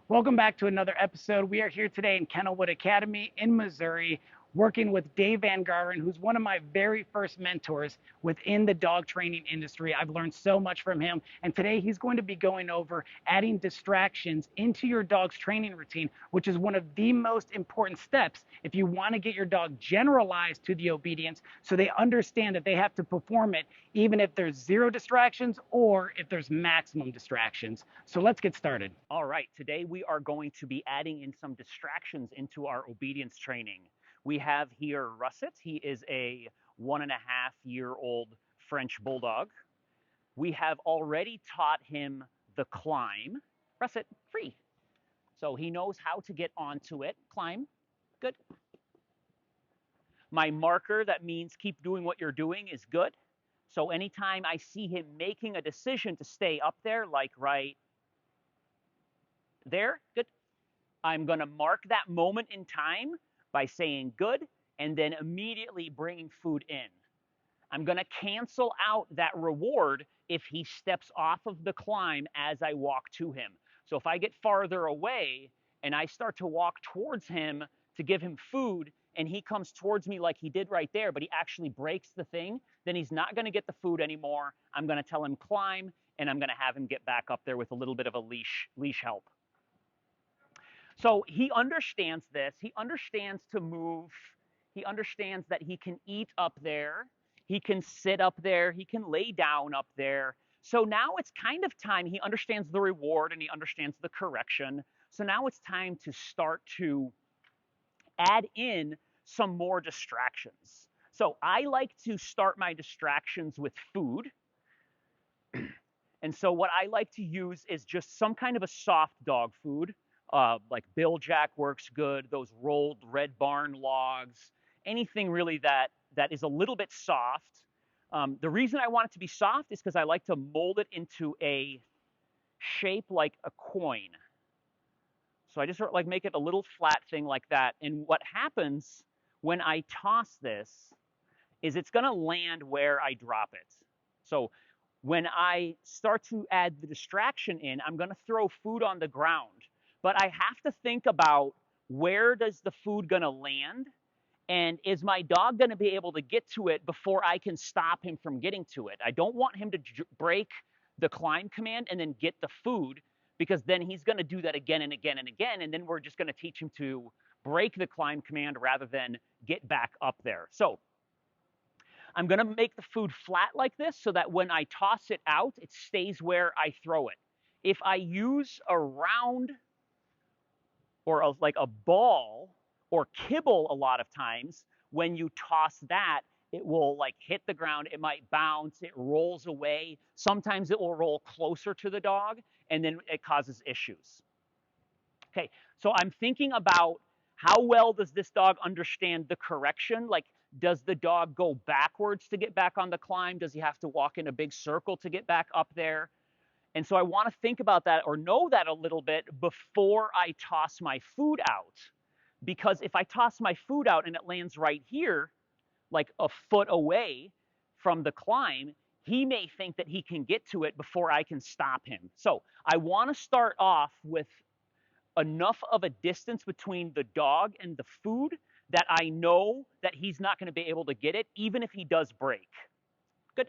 Welcome back to another episode. We are here today in Kennelwood Academy in Missouri, working with Dave Van Garderen, who's one of my very first mentors within the dog training industry. I've learned so much from him. And today he's going to be going over adding distractions into your dog's training routine, which is one of the most important steps if you want to get your dog generalized to the obedience so they understand that they have to perform it even if there's zero distractions or if there's maximum distractions. So let's get started. All right, today we are going to be adding in some distractions into our obedience training. We have here Russet. He is a 1.5-year-old French Bulldog. We have already taught him the climb. Russet, free. So he knows how to get onto it. Climb, good. My marker, that means keep doing what you're doing, is good. So anytime I see him making a decision to stay up there, like right there, good. I'm going to mark that moment in time by saying good and then immediately bringing food in. I'm going to cancel out that reward if he steps off of the climb as I walk to him. So if I get farther away and I start to walk towards him to give him food and he comes towards me like he did right there, but he actually breaks the thing, then he's not going to get the food anymore. I'm going to tell him climb and I'm going to have him get back up there with a little bit of a leash help. So he understands this. He understands to move. He understands that he can eat up there. He can sit up there. He can lay down up there. So now it's kind of time. He understands the reward and he understands the correction. So now it's time to start to add in some more distractions. So I like to start my distractions with food. And so what I like to use is just some kind of a soft dog food. Like Bill Jack works good, those rolled Red Barn logs, anything really that is a little bit soft. The reason I want it to be soft is because I like to mold it into a shape like a coin. So I just sort of like make it a little flat thing like that. And what happens when I toss this is it's going to land where I drop it. So when I start to add the distraction in, I'm going to throw food on the ground. But I have to think about where does the food going to land? And is my dog going to be able to get to it before I can stop him from getting to it? I don't want him to break the climb command and then get the food, because then he's going to do that again and again and again. And then we're just going to teach him to break the climb command rather than get back up there. So I'm going to make the food flat like this so that when I toss it out, it stays where I throw it. If I use a round or like a ball or kibble, a lot of times when you toss that, it will like hit the ground, it might bounce, it rolls away. Sometimes it will roll closer to the dog and then it causes issues. Okay, so I'm thinking about how well does this dog understand the correction? Like, does the dog go backwards to get back on the climb? Does he have to walk in a big circle to get back up there? And so I want to think about that or know that a little bit before I toss my food out. Because if I toss my food out and it lands right here, like a foot away from the climb, he may think that he can get to it before I can stop him. So I want to start off with enough of a distance between the dog and the food that I know that he's not going to be able to get it, even if he does break. Good.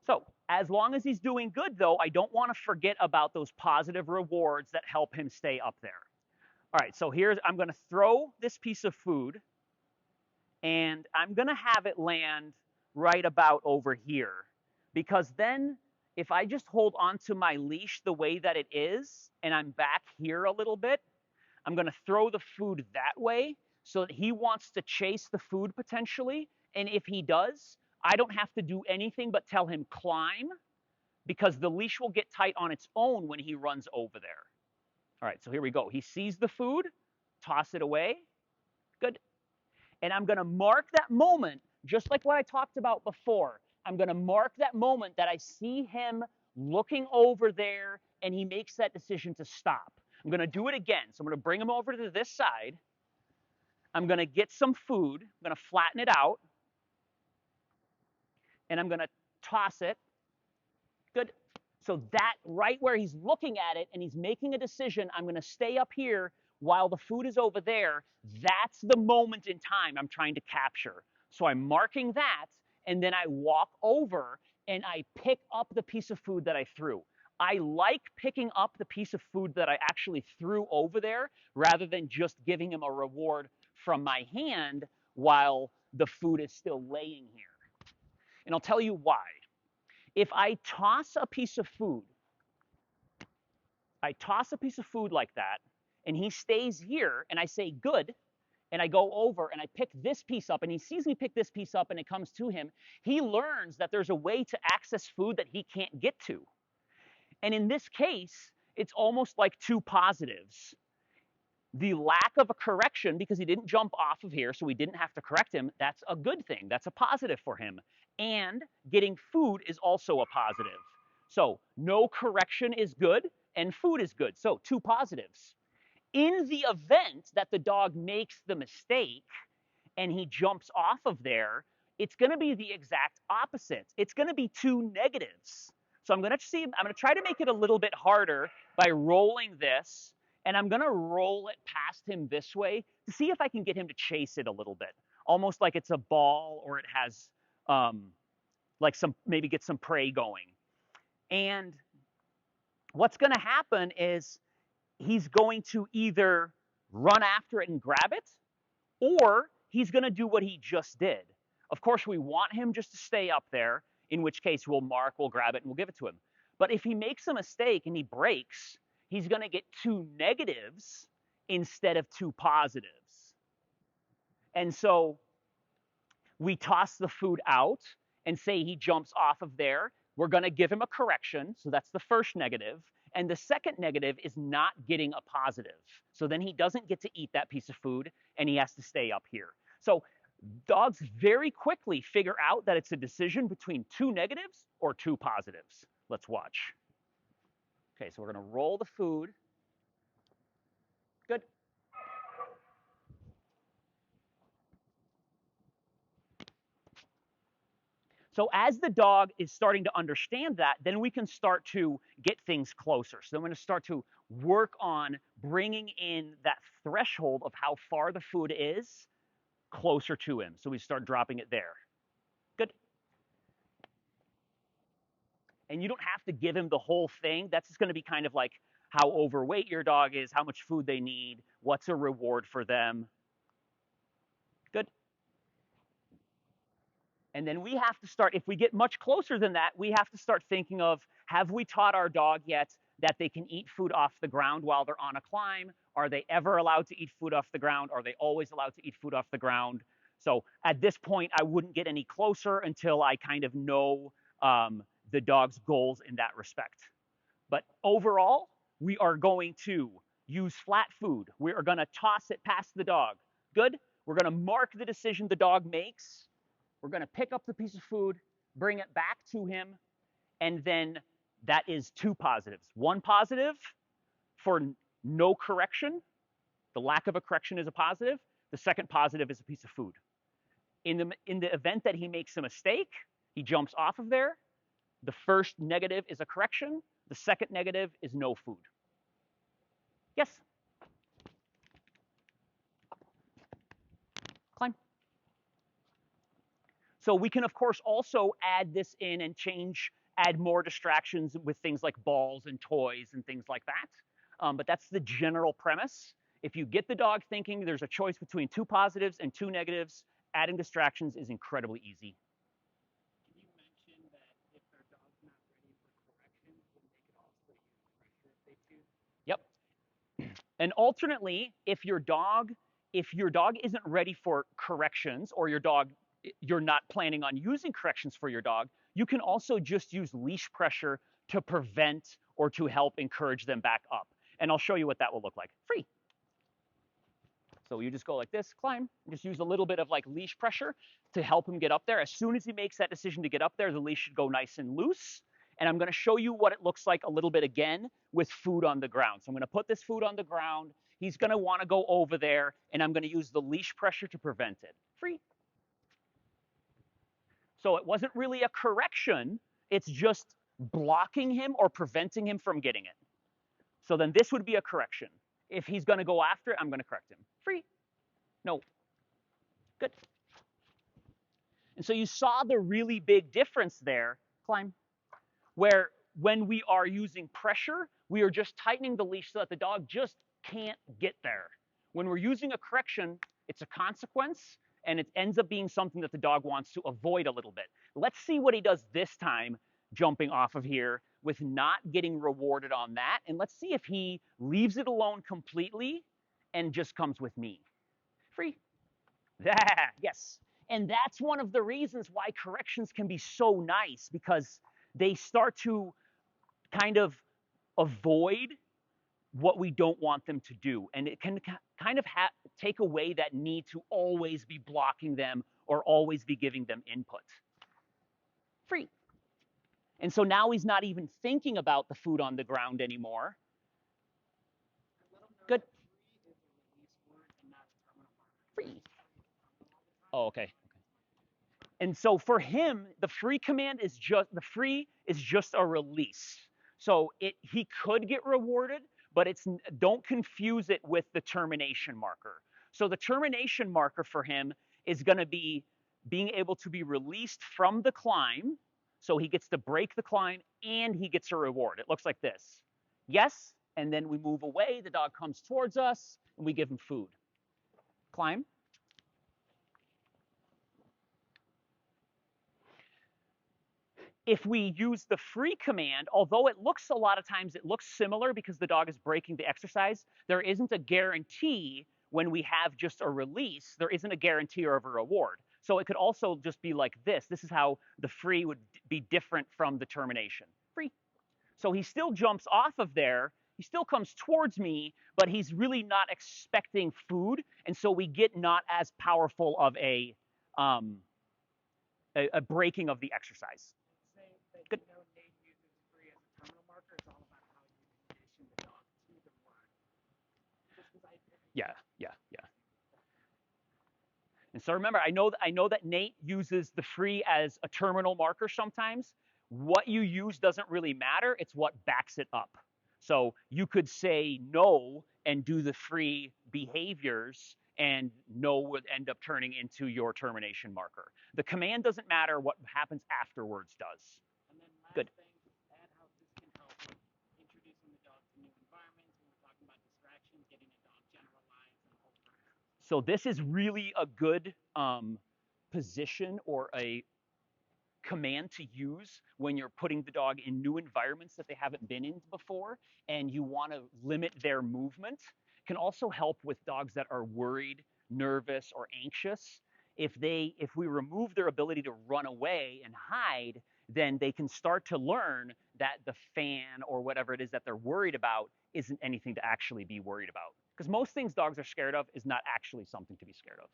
So as long as he's doing good, though, I don't want to forget about those positive rewards that help him stay up there. All right, so I'm going to throw this piece of food, and I'm going to have it land right about over here. Because then if I just hold onto my leash the way that it is, and I'm back here a little bit, I'm going to throw the food that way so that he wants to chase the food potentially. And if he does, I don't have to do anything but tell him climb, because the leash will get tight on its own when he runs over there. All right, so here we go. He sees the food, toss it away. Good. And I'm going to mark that moment, just like what I talked about before. I'm going to mark that moment that I see him looking over there and he makes that decision to stop. I'm going to do it again. So I'm going to bring him over to this side. I'm going to get some food. I'm going to flatten it out. And I'm going to toss it. Good. So that right where he's looking at it and he's making a decision, I'm going to stay up here while the food is over there. That's the moment in time I'm trying to capture. So I'm marking that, and then I walk over and I pick up the piece of food that I threw. I like picking up the piece of food that I actually threw over there rather than just giving him a reward from my hand while the food is still laying here. And I'll tell you why. If I toss a piece of food, I toss a piece of food like that, and he stays here, and I say, good, and I go over and I pick this piece up, and he sees me pick this piece up, and it comes to him, he learns that there's a way to access food that he can't get to. And in this case, it's almost like two positives. The lack of a correction, because he didn't jump off of here, so we didn't have to correct him, that's a good thing. That's a positive for him. And getting food is also a positive. So no correction is good, and food is good. So two positives. In the event that the dog makes the mistake and he jumps off of there, it's going to be the exact opposite. It's going to be two negatives. So I'm going to try to make it a little bit harder by rolling this, and I'm going to roll it past him this way to see if I can get him to chase it a little bit, almost like it's a ball or it has like maybe get some prey going. And what's going to happen is he's going to either run after it and grab it, or he's going to do what he just did. Of course, we want him just to stay up there, in which case we'll grab it, and we'll give it to him. But if he makes a mistake and he breaks, he's going to get two negatives instead of two positives. And so we toss the food out and say he jumps off of there. We're going to give him a correction. So that's the first negative. And the second negative is not getting a positive. So then he doesn't get to eat that piece of food, and he has to stay up here. So dogs very quickly figure out that it's a decision between two negatives or two positives. Let's watch. Okay, so we're going to roll the food. Good. So as the dog is starting to understand that, then we can start to get things closer. So I'm going to start to work on bringing in that threshold of how far the food is closer to him. So we start dropping it there. Good. And you don't have to give him the whole thing. That's just going to be kind of like how overweight your dog is, how much food they need, what's a reward for them. Good. And then we have to start, if we get much closer than that, we have to start thinking of, have we taught our dog yet that they can eat food off the ground while they're on a climb? Are they ever allowed to eat food off the ground? Are they always allowed to eat food off the ground? So at this point, I wouldn't get any closer until I kind of know the dog's goals in that respect. But overall, we are going to use flat food. We are going to toss it past the dog. Good. We're going to mark the decision the dog makes. We're going to pick up the piece of food, bring it back to him, and then that is two positives. One positive for no correction. The lack of a correction is a positive. The second positive is a piece of food. In the event that he makes a mistake, he jumps off of there. The first negative is a correction. The second negative is no food. Yes? Climb. So we can, of course, also add this in and add more distractions with things like balls and toys and things like that. But that's the general premise. If you get the dog thinking there's a choice between two positives and two negatives, adding distractions is incredibly easy. Can you mention that if their dog's not ready for corrections, then they could also use pressure if they choose? Yep. And alternately, if your dog isn't ready for corrections, or you're not planning on using corrections for your dog, you can also just use leash pressure to prevent or to help encourage them back up. And I'll show you what that will look like. Free. So you just go like this, climb, just use a little bit of like leash pressure to help him get up there. As soon as he makes that decision to get up there, the leash should go nice and loose. And I'm going to show you what it looks like a little bit again with food on the ground. So I'm going to put this food on the ground. He's going to want to go over there, and I'm going to use the leash pressure to prevent it. Free. So it wasn't really a correction. It's just blocking him or preventing him from getting it. So then this would be a correction. If he's going to go after it, I'm going to correct him. Free. No. Good. And so you saw the really big difference there, climb, where when we are using pressure, we are just tightening the leash so that the dog just can't get there. When we're using a correction, it's a consequence, and it ends up being something that the dog wants to avoid a little bit. Let's see what he does this time, jumping off of here with not getting rewarded on that. And let's see if he leaves it alone completely and just comes with me. Free. Yes. And that's one of the reasons why corrections can be so nice, because they start to kind of avoid what we don't want them to do. And it can kind of take away that need to always be blocking them or always be giving them input. Free. And so now he's not even thinking about the food on the ground anymore. Good. Free. Oh, okay. And so for him, the free command is just a release. So he could get rewarded, but don't confuse it with the termination marker. So the termination marker for him is going to be being able to be released from the climb. So he gets to break the climb and he gets a reward. It looks like this. Yes, and then we move away. The dog comes towards us and we give him food. Climb. If we use the free command, although it looks a lot of times, it looks similar because the dog is breaking the exercise, there isn't a guarantee when we have just a release, there isn't a guarantee of a reward. So it could also just be like this. This is how the free would be different from the termination. Free. So he still jumps off of there. He still comes towards me, but he's really not expecting food. And so we get not as powerful of a breaking of the exercise. Good. Yeah. And so remember, I know that Nate uses the free as a terminal marker sometimes. What you use doesn't really matter. It's what backs it up. So you could say no and do the free behaviors, and no would end up turning into your termination marker. The command doesn't matter. What happens afterwards does. Good. So this is really a good position or a command to use when you're putting the dog in new environments that they haven't been in before and you want to limit their movement. It can also help with dogs that are worried, nervous, or anxious. If we remove their ability to run away and hide, then they can start to learn that the fan or whatever it is that they're worried about isn't anything to actually be worried about. Because most things dogs are scared of is not actually something to be scared of.